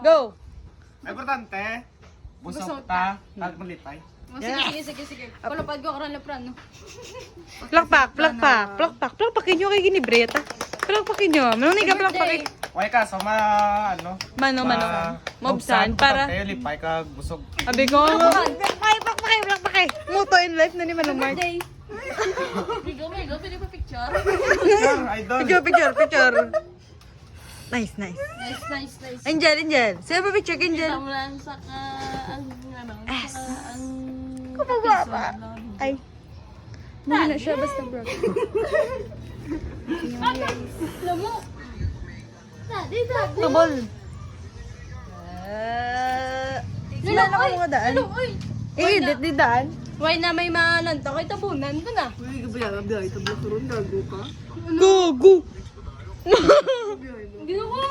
Go! Ay, importante. Busog ta. Tag malipay. Sige. Palapad ko karan lepran, no? Plakpak. Plakpakin nyo kay ginibreta. Plakpakin nyo. Manong ka plakpakin. Way ka, so ano? Mano. Mobsan para. Tayo lipay kag busog. Abi ko. Plakpakin. Muto in life na ni Manong Mark. Birthday. Migo, pwede pa picture? Idol. Picture. Nice. Nice. Angel. Sino ba picture, Angel? Tamulan sa ang Kumagwapa. Ay. Hindi na siya, basta bro. Lamo. Dadi. Tubol. Sila na ako mga daan. Uy. Edit di daan. Why na may mananta ko tabunan ko na. Go. Ginawa.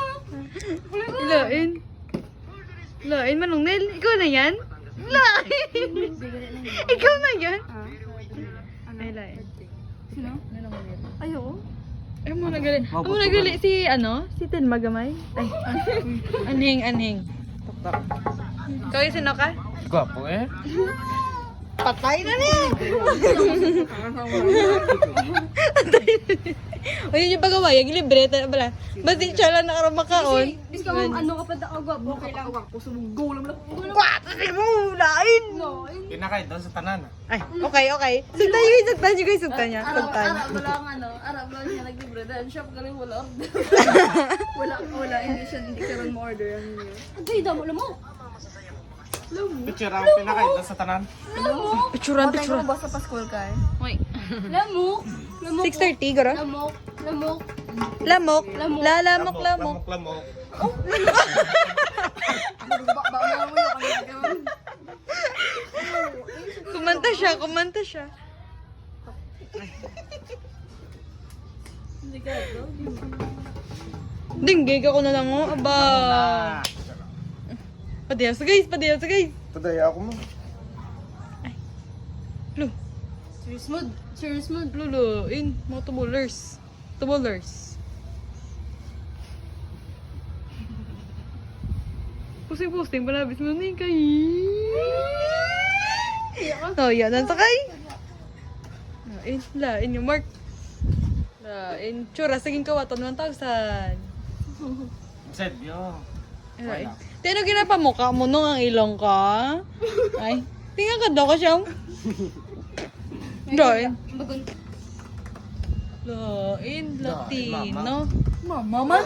Lain Manong Nel. Ikaw na yan? Lain. Ikaw na yan? Ay, lain. Sino? Ayo. Ay, mo nagali. Mo nagali si si Ten Magamay. Ay. Anhing. Tok. Ikaw yung sino ka? Gwapo eh. Patay na niya. O yun yung pagaway, yung libreta na pala. Basta siya lang nakarumakaon. Bis ka ano ka pa da agwa. Okay lang. Kwato si mo, lain. Kinakay doon sa tanan. Ay, okay. Sugtan nyo guys, sugtan niya. Sugtan. Arab lang siya naglibre. Dahil shop ka rin wala order. Wala, hindi ka rin mo-order. Hindi, damo mo. Picture ang pinakay doon sa tanan. Picturean. Basta Paskol ka eh. Hoy. Lamok. 6:30, garo? Lamok. Lamok. Lalamok. Lamok. Kumanta siya. Dinggig ako na lang, oh. Aba. Padiyas, guys. Today ako mo. Lu. Serious mood. Luluin. Mga tubulers. Pusing-pusing. Palabis mo na yung kay. Oh, yan. Ang sakay. Lain yung Mark. Lain. Tsura, saging kawatan 1,000. Sedyo. Ay. Tino ginapa mukha mo nung ang ilong ka? Ay. Tingnan ka daw ka siya. Lain. Latino. Mama.